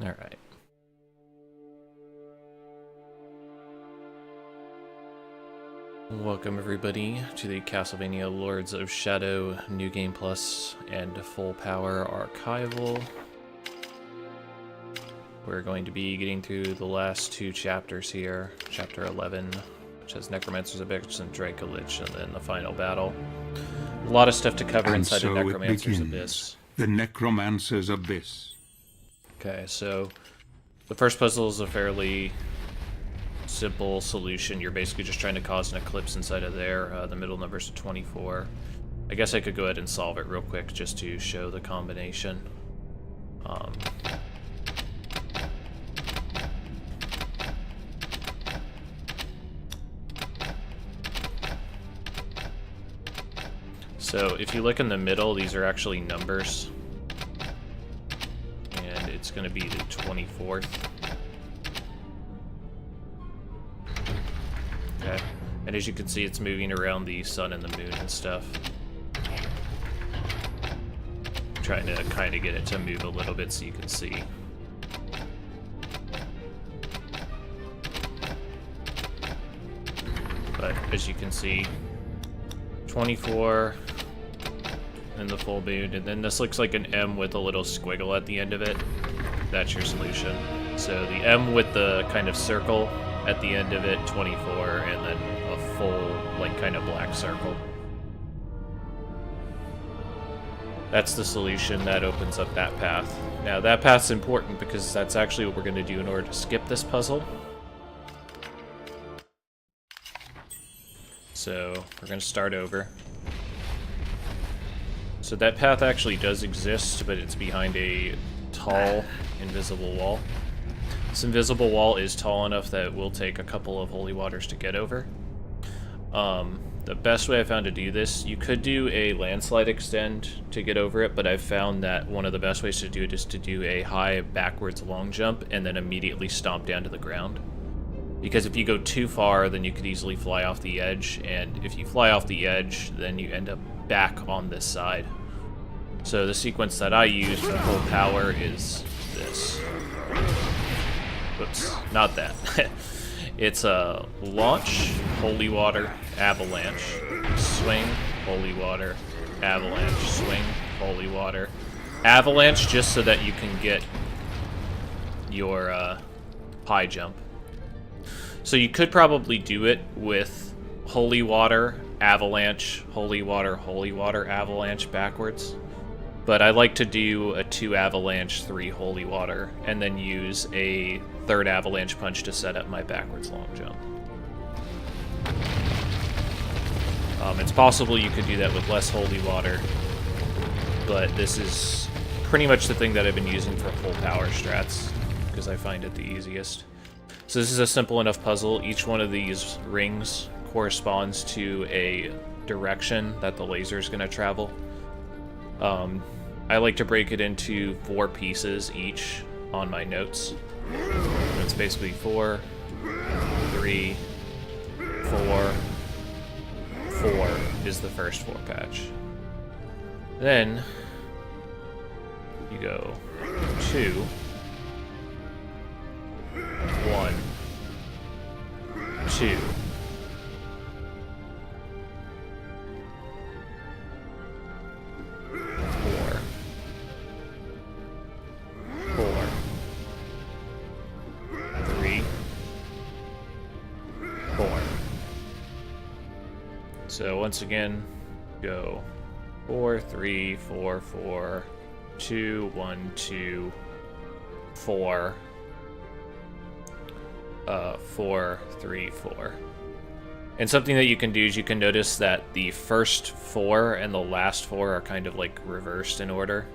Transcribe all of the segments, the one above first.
All right. Welcome everybody to the Castlevania Lords of Shadow New Game Plus and Full Power Archival. We're going to be getting through the last two chapters here. Chapter 11, which has Necromancer's Abyss and Dracolich, and then the final battle. A lot of stuff to cover inside of Necromancer's Abyss. The Necromancer's Abyss. Okay, so the first puzzle is a fairly simple solution. You're basically just trying to cause an eclipse inside of there. The middle number's 24. I guess I could go ahead and solve it real quick just to show the combination. So if you look in the middle, these are actually numbers. And it's going to be the 24th. Okay. And as you can see, it's moving around the sun and the moon and stuff. I'm trying to kind of get it to move a little bit so you can see. But as you can see, 24, and the full moon, and then this looks like an M with a little squiggle at the end of it. That's your solution. So the M with the kind of circle at the end of it, 24, and then a full, like, kind of black circle. That's the solution. That opens up that path. Now, that path's important because that's actually what we're going to do in order to skip this puzzle. So, we're going to start over. So that path actually does exist, but it's behind a tall, invisible wall. This invisible wall is tall enough that it will take a couple of holy waters to get over. The best way I found to do this, you could do a landslide extend to get over it, but I've found that one of the best ways to do it is to do a high backwards long jump and then immediately stomp down to the ground. Because if you go too far, then you could easily fly off the edge, and if you fly off the edge, then you end up back on this side. So the sequence that I use for full power is this. Whoops, not that. It's a launch, holy water, avalanche, swing, holy water, avalanche, swing, holy water, avalanche, just so that you can get your high jump. So you could probably do it with holy water, avalanche, holy water, avalanche backwards. But I like to do a 2 avalanche, 3 holy water, and then use a 3rd avalanche punch to set up my backwards long jump. It's possible you could do that with less holy water, but this is pretty much the thing that I've been using for full power strats, because I find it the easiest. So this is a simple enough puzzle. Each one of these rings corresponds to a direction that the laser is going to travel. I like to break it into 4 pieces each on my notes. And it's basically 4, 3, 4, 4 is the first 4 patch. Then you go 2, 1, 2. 4. So once again, go 4, 3, 4, 4, 2, 1, 2, 4, 4, 3, 4. And something that you can do is you can notice that the first 4 and the last 4 are kind of like reversed in order.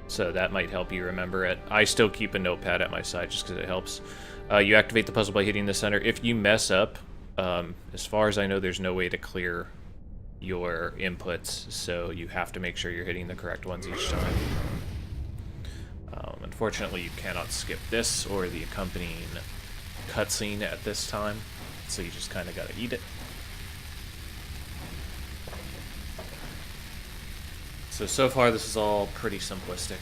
So that might help you remember it. I still keep a notepad at my side just because it helps. You activate the puzzle by hitting the center. If you mess up, as far as I know, there's no way to clear your inputs, so you have to make sure you're hitting the correct ones each time. Unfortunately, you cannot skip this or the accompanying cutscene at this time, so you just kind of gotta eat it. So far this is all pretty simplistic.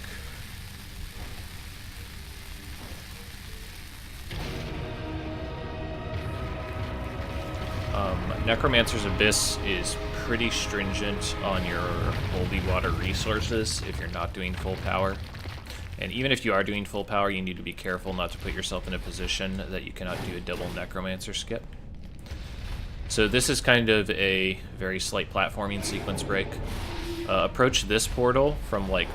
Necromancer's Abyss is pretty stringent on your holy water resources if you're not doing full power. And even if you are doing full power, you need to be careful not to put yourself in a position that you cannot do a double Necromancer skip. So this is kind of a very slight platforming sequence break. Approach this portal from like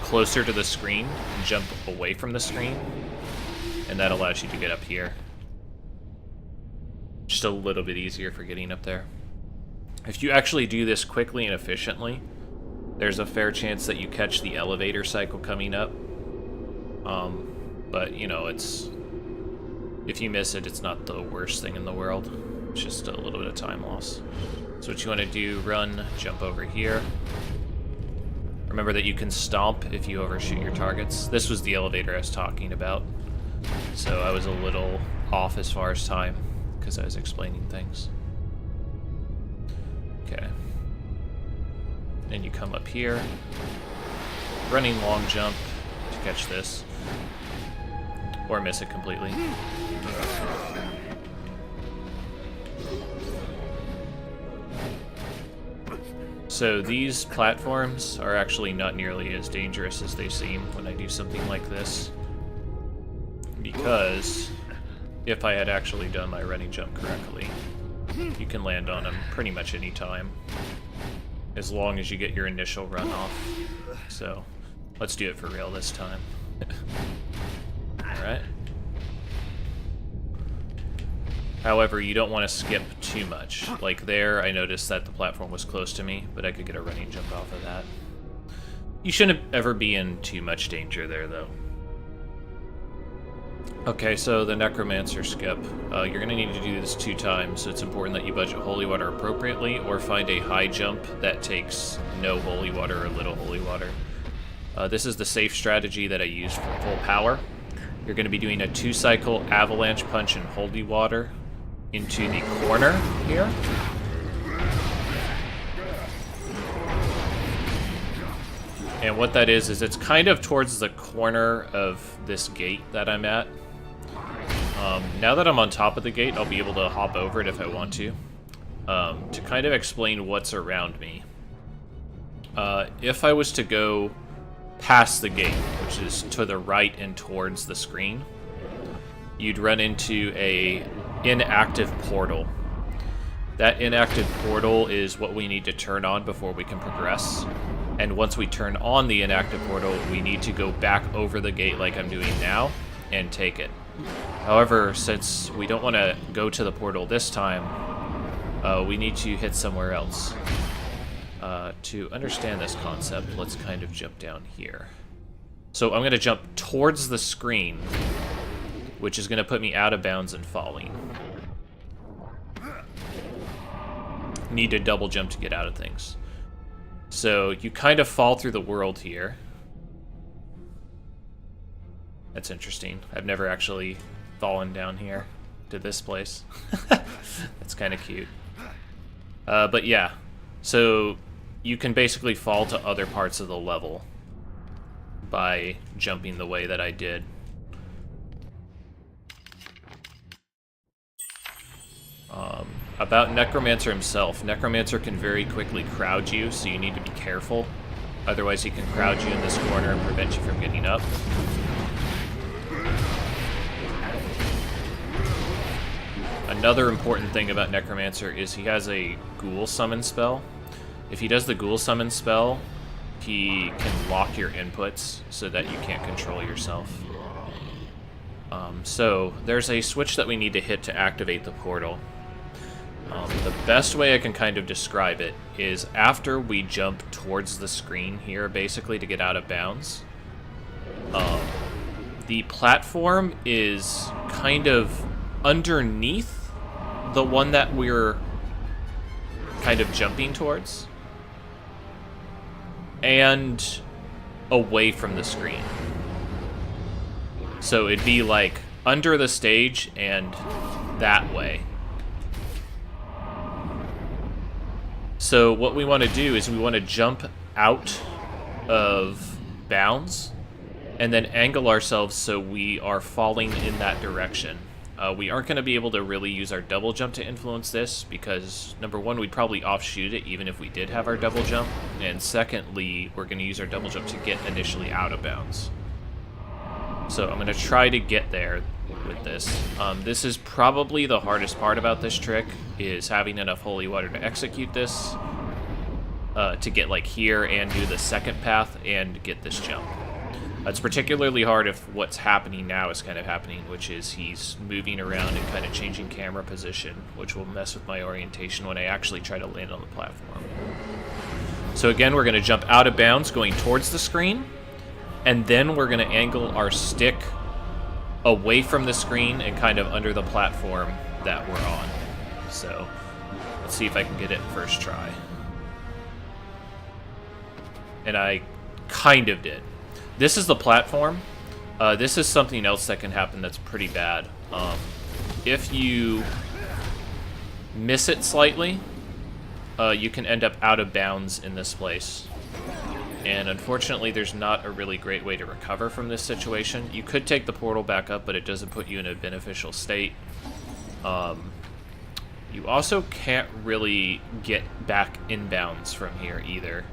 closer to the screen and jump away from the screen, and that allows you to get up here. Just a little bit easier for getting up there. If you actually do this quickly and efficiently, there's a fair chance that you catch the elevator cycle coming up. But, you know, if you miss it, it's not the worst thing in the world. It's just a little bit of time loss. So what you want to do, run, jump over here. Remember that you can stomp if you overshoot your targets. This was the elevator I was talking about. So I was a little off as far as time, because I was explaining things. Okay. And you come up here. Running long jump to catch this. Or miss it completely. So these platforms are actually not nearly as dangerous as they seem when I do something like this. Because if I had actually done my running jump correctly, you can land on them pretty much any time, as long as you get your initial run off. So let's do it for real this time. Alright. However, you don't want to skip too much. Like there, I noticed that the platform was close to me, but I could get a running jump off of that. You shouldn't ever be in too much danger there, though. Okay, so the Necromancer skip. You're going to need to do this 2 times, so it's important that you budget holy water appropriately, or find a high jump that takes no holy water or little holy water. This is the safe strategy that I use for full power. You're going to be doing a 2-cycle avalanche punch in holy water into the corner here. And what that is it's kind of towards the corner of this gate that I'm at. Now that I'm on top of the gate, I'll be able to hop over it if I want to kind of explain what's around me. If I was to go past the gate, which is to the right and towards the screen, you'd run into a inactive portal. That inactive portal is what we need to turn on before we can progress. And once we turn on the inactive portal, we need to go back over the gate like I'm doing now and take it. However, since we don't want to go to the portal this time, we need to hit somewhere else. To understand this concept, let's kind of jump down here. So I'm going to jump towards the screen, which is going to put me out of bounds and falling. Need to double jump to get out of things. So you kind of fall through the world here. That's interesting. I've never actually fallen down here to this place. That's kind of cute. But yeah, so you can basically fall to other parts of the level by jumping the way that I did. About Necromancer himself, Necromancer can very quickly crowd you, so you need to be careful. Otherwise he can crowd you in this corner and prevent you from getting up. Another important thing about Necromancer is he has a ghoul summon spell. If he does the ghoul summon spell, he can lock your inputs so that you can't control yourself. So there's a switch that we need to hit to activate the portal. The best way I can kind of describe it is after we jump towards the screen here, basically to get out of bounds, the platform is kind of underneath the one that we're kind of jumping towards, and away from the screen. So it'd be like under the stage and that way. So what we want to do is we want to jump out of bounds and then angle ourselves so we are falling in that direction. We aren't going to be able to really use our double jump to influence this because, number one, we'd probably offshoot it even if we did have our double jump, and secondly, we're going to use our double jump to get initially out of bounds. So I'm going to try to get there with this. This is probably the hardest part about this trick, is having enough holy water to execute this, to get like here and do the second path and get this jump. It's particularly hard if what's happening now is kind of happening, which is he's moving around and kind of changing camera position, which will mess with my orientation when I actually try to land on the platform. So again, we're going to jump out of bounds going towards the screen, and then we're going to angle our stick away from the screen and kind of under the platform that we're on. So let's see if I can get it first try. And I kind of did. This is the platform. This is something else that can happen that's pretty bad. If you miss it slightly, you can end up out of bounds in this place. And unfortunately, there's not a really great way to recover from this situation. You could take the portal back up, but it doesn't put you in a beneficial state. You also can't really get back inbounds from here either.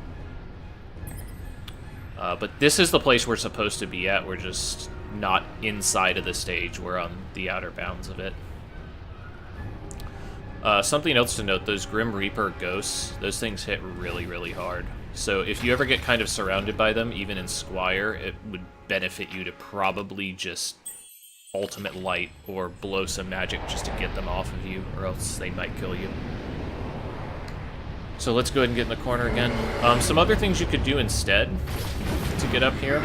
But this is the place we're supposed to be at. We're just not inside of the stage. We're on the outer bounds of it. Something else to note, those Grim Reaper ghosts, those things hit really, really hard. So if you ever get kind of surrounded by them, even in Squire, it would benefit you to probably just ultimate light or blow some magic just to get them off of you, or else they might kill you. So let's go ahead and get in the corner again. Some other things you could do instead to get up here.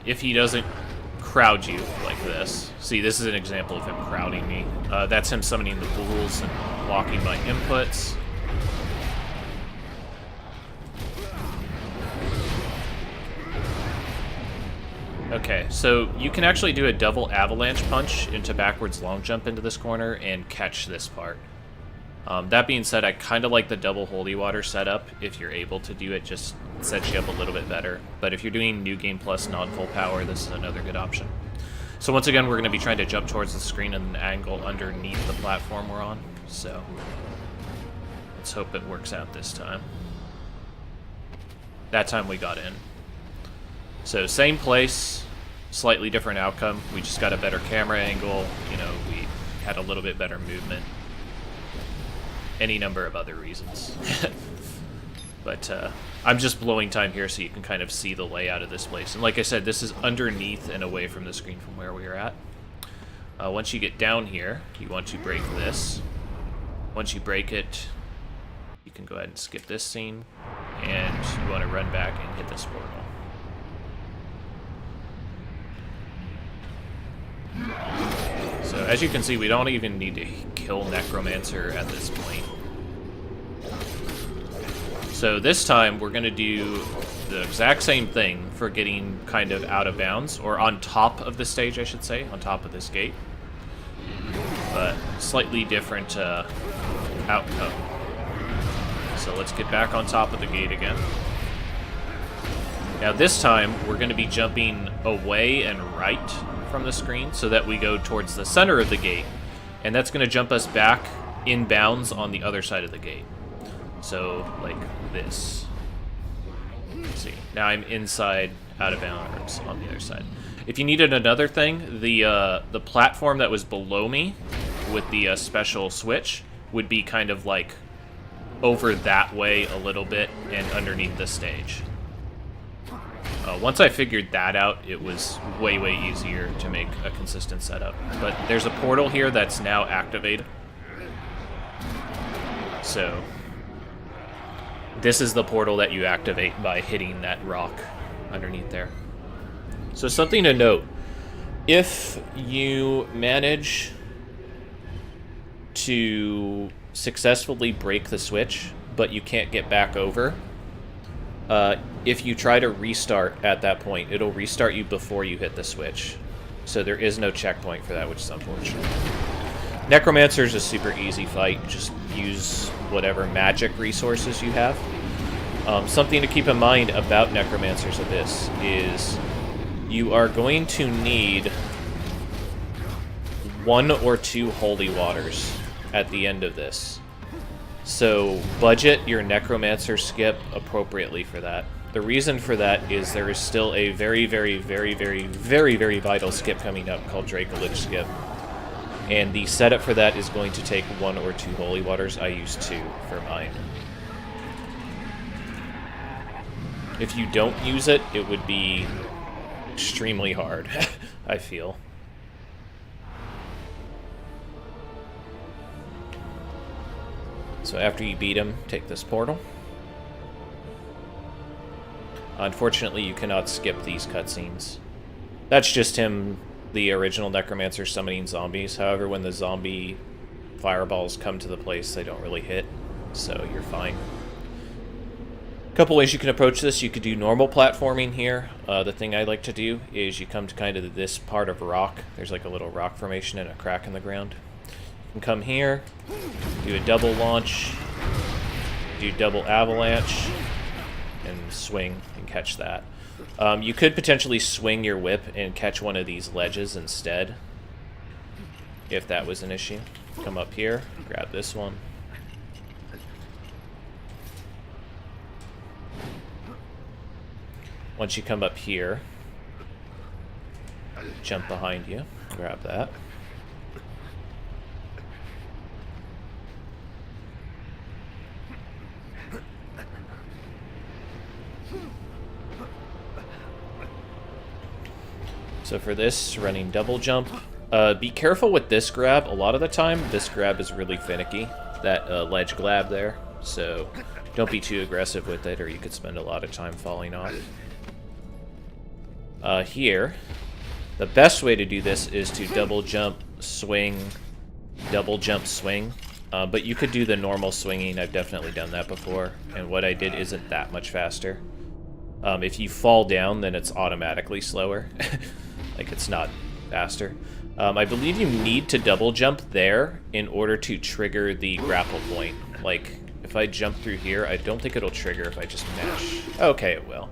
If he doesn't crowd you like this. See, this is an example of him crowding me. That's him summoning the ghouls and blocking my inputs. Okay, so you can actually do a double avalanche punch into backwards long jump into this corner and catch this part. That being said, I kind of like the double holy water setup. If you're able to do it, just sets you up a little bit better. But if you're doing New Game Plus non-full power, this is another good option. So once again, we're going to be trying to jump towards the screen and angle underneath the platform we're on. So let's hope it works out this time. That time we got in. So same place, slightly different outcome. We just got a better camera angle. You know, we had a little bit better movement. Any number of other reasons. But I'm just blowing time here so you can kind of see the layout of this place. And like I said, this is underneath and away from the screen from where we are at. Once you get down here, you want to break this. Once you break it, you can go ahead and skip this scene. And you want to run back and hit this portal. So as you can see, we don't even need to kill Necromancer at this point. So this time we're going to do the exact same thing for getting kind of out of bounds, or on top of the stage, I should say, on top of this gate. But slightly different outcome. So let's get back on top of the gate again. Now this time we're going to be jumping away and right from the screen so that we go towards the center of the gate, and that's going to jump us back in bounds on the other side of the gate. So like this. Let's see, now I'm inside out of bounds on the other side. If you needed another thing, the platform that was below me with the special switch would be kind of like over that way a little bit and underneath the stage. Once I figured that out, it was way, way easier to make a consistent setup. But there's a portal here that's now activated. So this is the portal that you activate by hitting that rock underneath there. So something to note, if you manage to successfully break the switch, but you can't get back over, if you try to restart at that point, it'll restart you before you hit the switch. So there is no checkpoint for that, which is unfortunate. Necromancer is a super easy fight. Just use whatever magic resources you have. Something to keep in mind about Necromancer's Abyss is you are going to need 1 or 2 holy waters at the end of this. So budget your necromancer skip appropriately for that. The reason for that is there is still a very, very, very, very, very, very vital skip coming up called Dracolich skip. And the setup for that is going to take 1 or 2 holy waters. I used 2 for mine. If you don't use it, it would be extremely hard, I feel. So after you beat him, take this portal. Unfortunately, you cannot skip these cutscenes. That's just him, the original Necromancer, summoning zombies. However, when the zombie fireballs come to the place, they don't really hit, so you're fine. A couple ways you can approach this. You could do normal platforming here. The thing I like to do is you come to kind of this part of rock. There's like a little rock formation and a crack in the ground. You can come here, do a double launch, do double avalanche, and swing and catch that. You could potentially swing your whip and catch one of these ledges instead, if that was an issue. Come up here, grab this one. Once you come up here, jump behind you, grab that. So for this, running double jump. Be careful with this grab. A lot of the time, this grab is really finicky. That ledge grab there. So don't be too aggressive with it, or you could spend a lot of time falling off. Here, the best way to do this is to double jump, swing, double jump, swing. But you could do the normal swinging. I've definitely done that before. And what I did isn't that much faster. If you fall down, then it's automatically slower. Like, it's not faster. I believe you need to double jump there in order to trigger the grapple point. Like, if I jump through here, I don't think it'll trigger if I just mash. Okay, it will.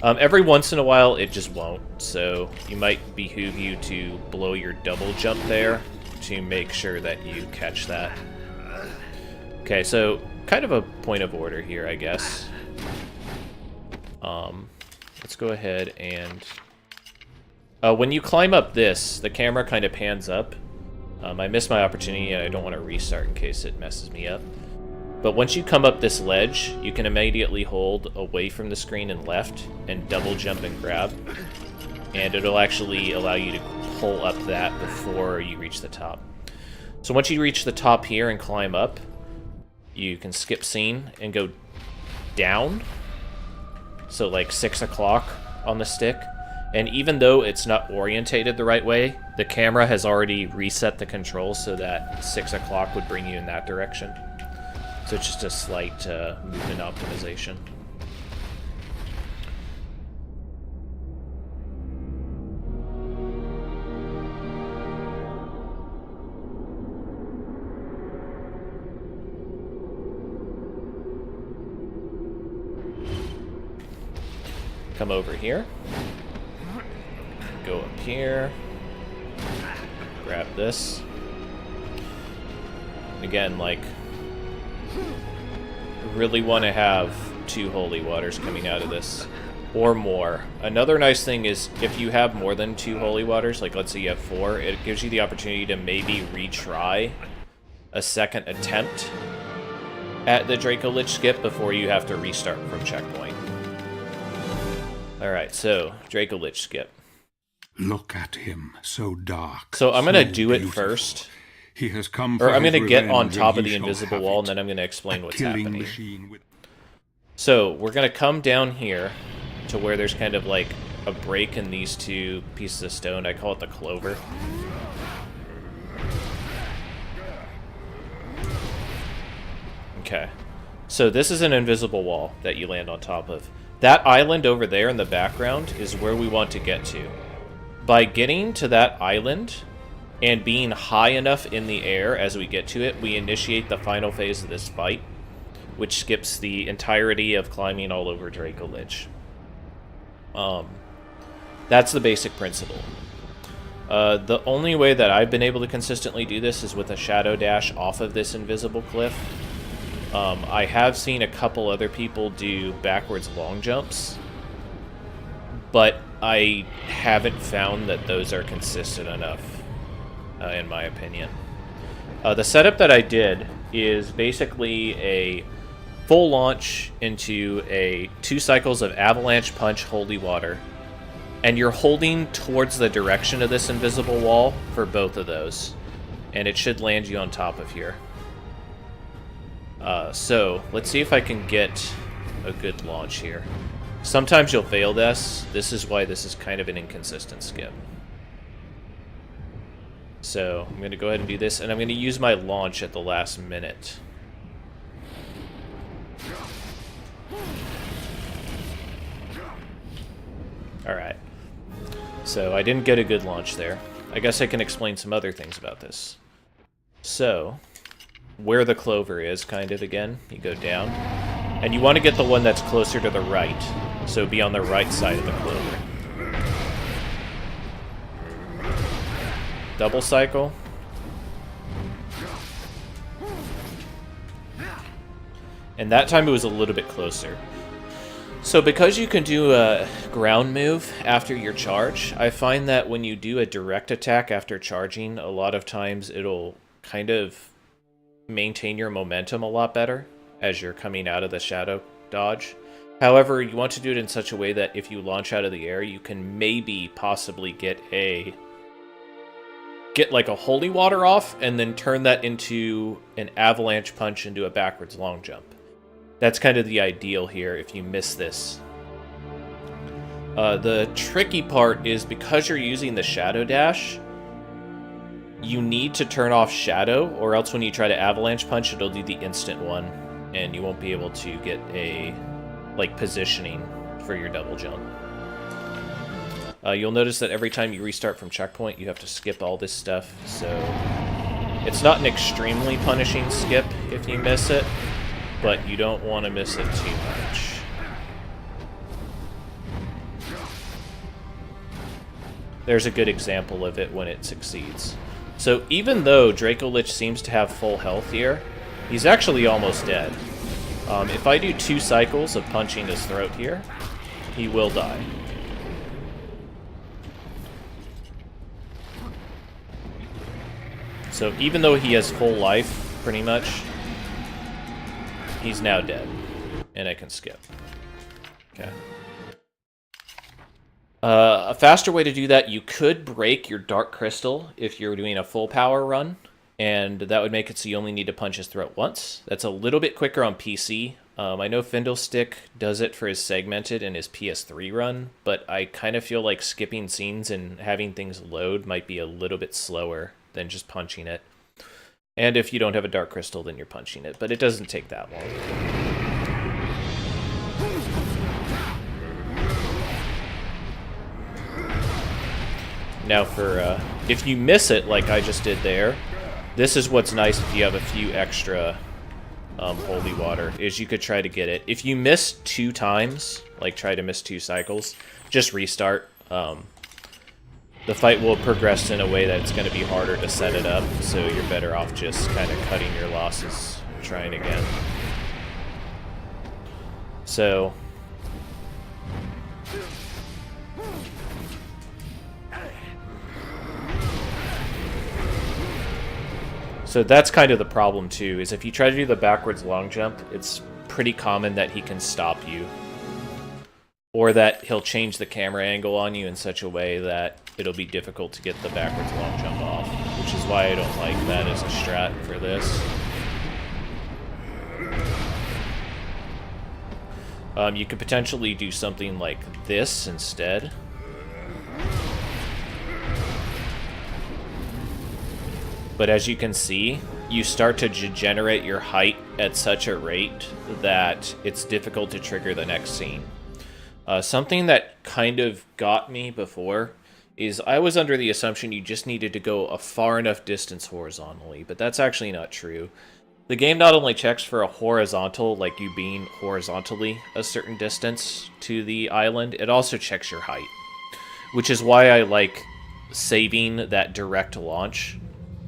Every once in a while, it just won't. So you might behoove you to blow your double jump there to make sure that you catch that. Okay, so kind of a point of order here, I guess. Let's go ahead and... when you climb up this, the camera kind of pans up. I missed my opportunity, and I don't want to restart in case it messes me up. But once you come up this ledge, you can immediately hold away from the screen and left, and double jump and grab. And it'll actually allow you to pull up that before you reach the top. So once you reach the top here and climb up, you can skip scene and go down. So like 6 o'clock on the stick. And even though it's not orientated the right way, the camera has already reset the controls so that 6 o'clock would bring you in that direction. So it's just a slight movement optimization. Come over here. Go up here. Grab this. Again, like, really want to have 2 holy waters coming out of this, or more. Another nice thing is if you have more than 2 holy waters, like let's say you have 4, it gives you the opportunity to maybe retry a second attempt at the Dracolich skip before you have to restart from checkpoint. Alright, so Dracolich skip. Look at him, so dark. So I'm gonna so do it beautiful. first. He has come Or for I'm his going to get on revenge, top and of he the shall invisible have wall, it. and then I'm going to explain A what's killing happening. machine with... So we're going to come down here to where there's kind of like a break in these 2 pieces of stone. I call it the clover. Okay. So this is an invisible wall that you land on top of. That island over there in the background is where we want to get to. By getting to that island and being high enough in the air as we get to it, we initiate the final phase of this fight, which skips the entirety of climbing all over Dracolich. That's the basic principle. The only way that I've been able to consistently do this is with a shadow dash off of this invisible cliff. I have seen a couple other people do backwards long jumps, but I haven't found that those are consistent enough, in my opinion. The setup that I did is basically a full launch into 2 cycles of avalanche punch holy water, and you're holding towards the direction of this invisible wall for both of those, and it should land you on top of here. So let's see if I can get a good launch here. Sometimes you'll fail this. This is why this is kind of an inconsistent skip. So I'm going to go ahead and do this, and I'm going to use my launch at the last minute. Alright. So I didn't get a good launch there. I guess I can explain some other things about this. So, where the clover is, kind of, again, you go down. And you want to get the one that's closer to the right. So be on the right side of the clover. Double cycle. And that time it was a little bit closer. So because you can do a ground move after your charge, I find that when you do a direct attack after charging, a lot of times it'll kind of maintain your momentum a lot better as you're coming out of the shadow dodge. However, you want to do it in such a way that if you launch out of the air, you can maybe possibly get like a holy water off and then turn that into an avalanche punch into a backwards long jump. That's kind of the ideal here if you miss this. The tricky part is because you're using the shadow dash, you need to turn off shadow, or else when you try to avalanche punch, it'll do the instant one, and you won't be able to get a positioning for your double jump. You'll notice that every time you restart from checkpoint, you have to skip all this stuff, so it's not an extremely punishing skip if you miss it, but you don't want to miss it too much. There's a good example of it when it succeeds. So even though Draco Lich seems to have full health here, he's actually almost dead. If I do 2 cycles of punching his throat here, he will die. So even though he has full life, pretty much, he's now dead. And I can skip. Okay. A faster way to do that, you could break your Dark Crystal if you're doing a full power run, and that would make it so you only need to punch his throat once. That's a little bit quicker on PC. I know Findlestick does it for his Segmented and his PS3 run, but I kind of feel like skipping scenes and having things load might be a little bit slower than just punching it. And if you don't have a Dark Crystal, then you're punching it, but it doesn't take that long. Now for, if you miss it like I just did there, this is what's nice if you have a few extra holy water, is you could try to get it. If you miss 2 times, like try to miss 2 cycles, just restart. The fight will progress in a way that it's going to be harder to set it up, so you're better off just kind of cutting your losses, trying again. So that's kind of the problem too, is if you try to do the backwards long jump, it's pretty common that he can stop you. Or that he'll change the camera angle on you in such a way that it'll be difficult to get the backwards long jump off, which is why I don't like that as a strat for this. You could potentially do something like this instead. But as you can see, you start to degenerate your height at such a rate that it's difficult to trigger the next scene. Something that kind of got me before is I was under the assumption you just needed to go a far enough distance horizontally, but that's actually not true. The game not only checks for a horizontal, like you being horizontally a certain distance to the island, it also checks your height. which is why I like saving that direct launch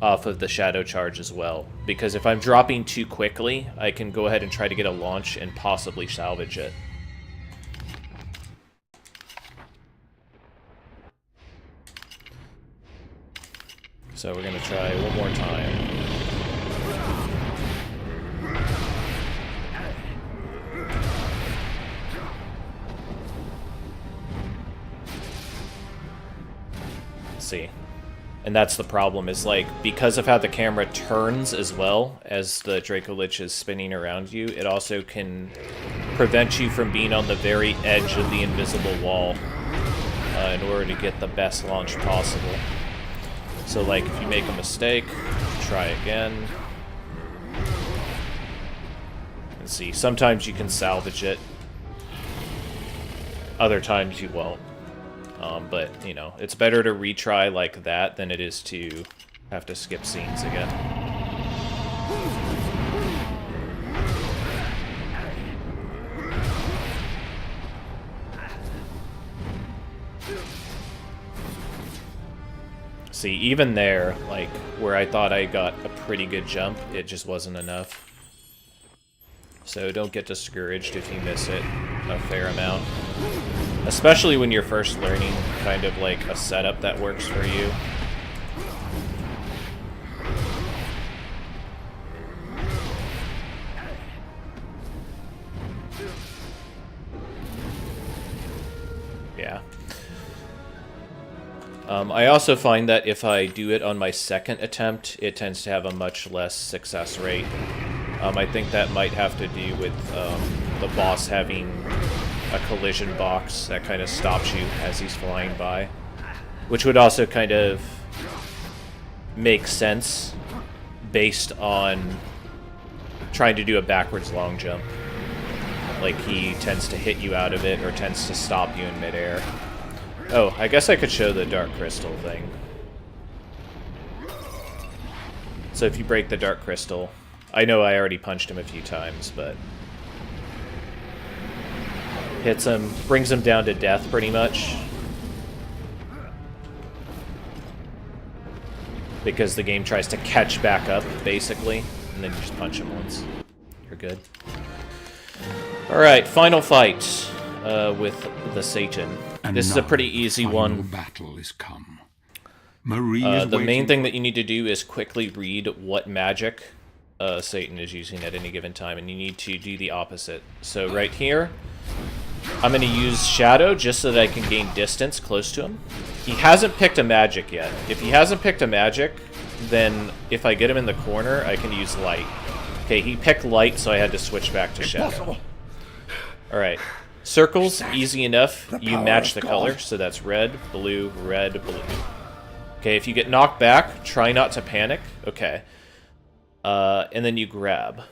off of the shadow charge as well. Because if I'm dropping too quickly, I can go ahead and try to get a launch and possibly salvage it. So we're going to try one more time. Let's see. And that's the problem, is like, because of how the camera turns as well as the Draco Lich is spinning around you, it also can prevent you from being on the very edge of the invisible wall in order to get the best launch possible. So, like, if you make a mistake, try again. And see, sometimes you can salvage it. Other times you won't. But, you know, it's better to retry like that than it is to have to skip scenes again. See, even there, like, where I thought I got a pretty good jump, it just wasn't enough. So don't get discouraged if you miss it a fair amount. Especially when you're first learning kind of like a setup that works for you. Yeah. I also find that if I do it on my second attempt, it tends to have a much less success rate. I think that might have to do with the boss having a collision box that kind of stops you as he's flying by. Which would also kind of make sense based on trying to do a backwards long jump. Like, he tends to hit you out of it, or tends to stop you in midair. Oh, I guess I could show the Dark Crystal thing. So if you break the Dark Crystal... I know I already punched him a few times, but... hits him, brings him down to death, pretty much. Because the game tries to catch back up, basically. And then you just punch him once. You're good. Alright, final fight with the Satan. And this is a pretty easy one. Battle is come. Marie is the main waiting. thing that you need to do is quickly read what magic Satan is using at any given time, and you need to do the opposite. So right here, I'm going to use Shadow just so that I can gain distance close to him. He hasn't picked a magic yet. If he hasn't picked a magic, then if I get him in the corner, I can use Light. Okay, he picked Light, so I had to switch back to Shadow. Alright. Circles, easy enough. You match the color, so that's red, blue. Okay, if you get knocked back, try not to panic. Okay. And then you grab.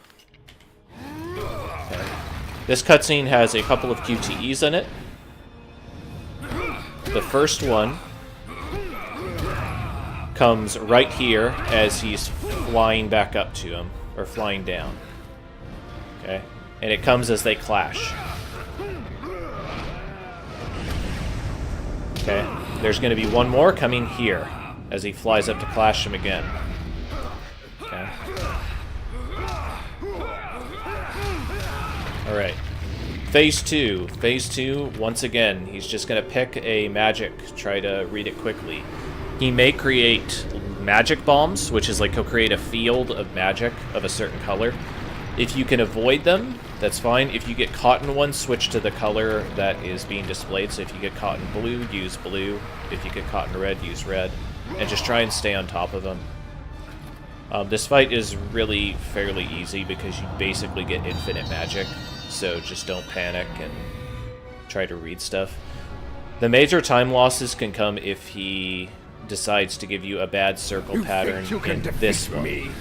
Okay. This cutscene has a couple of QTEs in it. The first one comes right here as he's flying back up to him, or flying down. Okay? And it comes as they clash. Okay? There's going to be one more coming here as he flies up to clash him again. Okay? Alright. Phase 2. Phase 2, once again, he's just going to pick a magic, try to read it quickly. He may create magic bombs, which is like he'll create a field of magic of a certain color. If you can avoid them, that's fine. If you get caught in one, switch to the color that is being displayed. So if you get caught in blue, use blue. If you get caught in red, use red. And just try and stay on top of him. This fight is really fairly easy because you basically get infinite magic. So just don't panic and try to read stuff. The major time losses can come if he decides to give you a bad circle pattern in this one.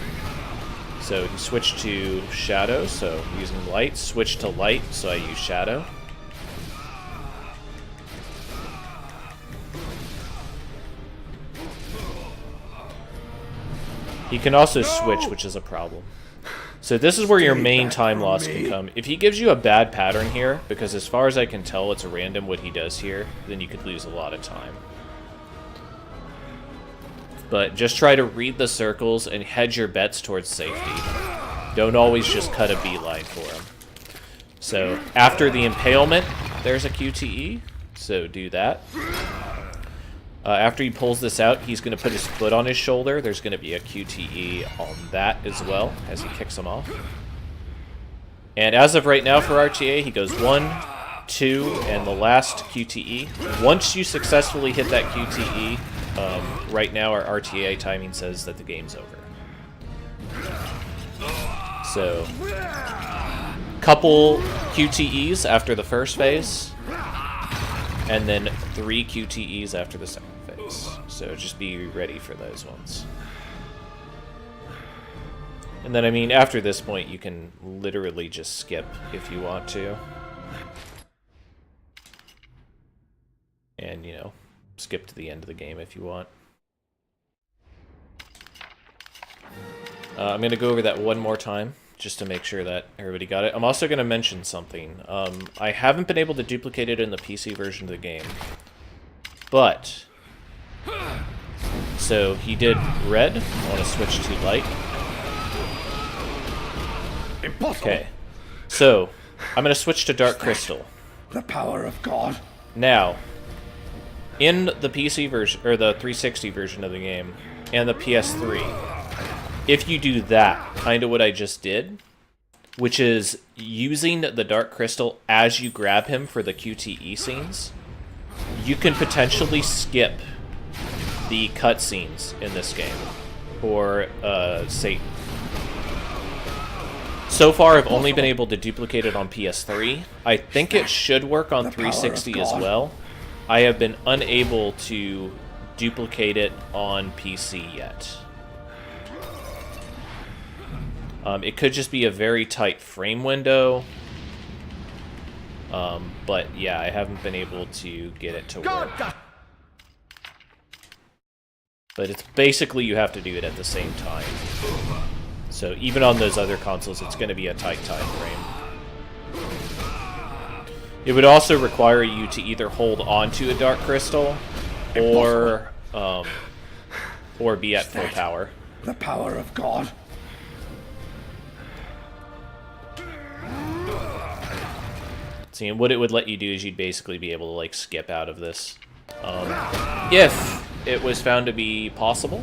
So you switch to Shadow, so using Light. Switch to Light, so I use Shadow. He can also switch, which is a problem. So this is where your Stay main back time from loss me. can come. If he gives you a bad pattern here, because as far as I can tell it's random what he does here, then you could lose a lot of time. But just try to read the circles and hedge your bets towards safety. Don't always just cut a beeline for him. So after the impalement, there's a QTE, so do that. After he pulls this out, he's going to put his foot on his shoulder. There's going to be a QTE on that as well, as he kicks him off. And as of right now for RTA, he goes 1, 2, and the last QTE. Once you successfully hit that QTE, right now our RTA timing says that the game's over. So, couple QTEs after the first phase, and then 3 QTEs after the second phase. So just be ready for those ones. And then, I mean, after this point, you can literally just skip if you want to. And, you know, skip to the end of the game if you want. I'm going to go over that one more time, just to make sure that everybody got it. I'm also going to mention something. I haven't been able to duplicate it in the PC version of the game. But, so he did red. I want to switch to light. Impossible. Okay, so I'm going to switch to dark crystal. The power of God. Now, in the PC version, or the 360 version of the game, and the PS3, if you do that, kind of what I just did, which is using the dark crystal as you grab him for the QTE scenes, you can potentially skip the cutscenes in this game for Satan. So far, I've only been able to duplicate it on PS3. I think it should work on 360 as well. I have been unable to duplicate it on PC yet. It could just be a very tight frame window. But yeah, I haven't been able to get it to work. But it's basically you have to do it at the same time. So even on those other consoles, it's going to be a tight time frame. It would also require you to either hold onto a dark crystal or be at full power. The power of God. See, and what it would let you do is you'd basically be able to like skip out of this. If it was found to be possible.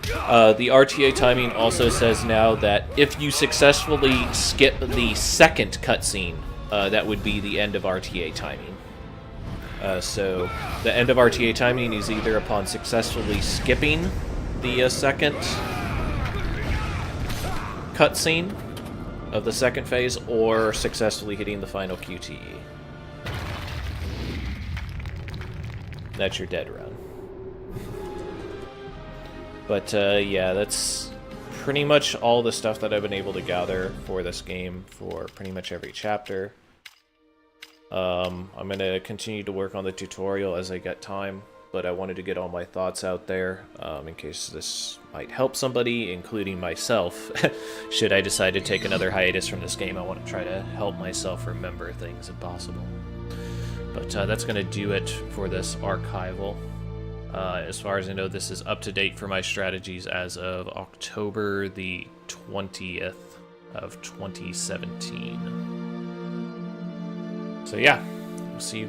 The RTA timing also says now that if you successfully skip the second cutscene, that would be the end of RTA timing. So the end of RTA timing is either upon successfully skipping the second cutscene of the second phase, or successfully hitting the final QTE. That's your dead run. But yeah, that's pretty much all the stuff that I've been able to gather for this game for pretty much every chapter. I'm going to continue to work on the tutorial as I get time, but I wanted to get all my thoughts out there in case this might help somebody, including myself. Should I decide to take another hiatus from this game, I want to try to help myself remember things if possible. But that's going to do it for this archival. As far as I know, this is up to date for my strategies as of October the 20th of 2017. So yeah, we'll see you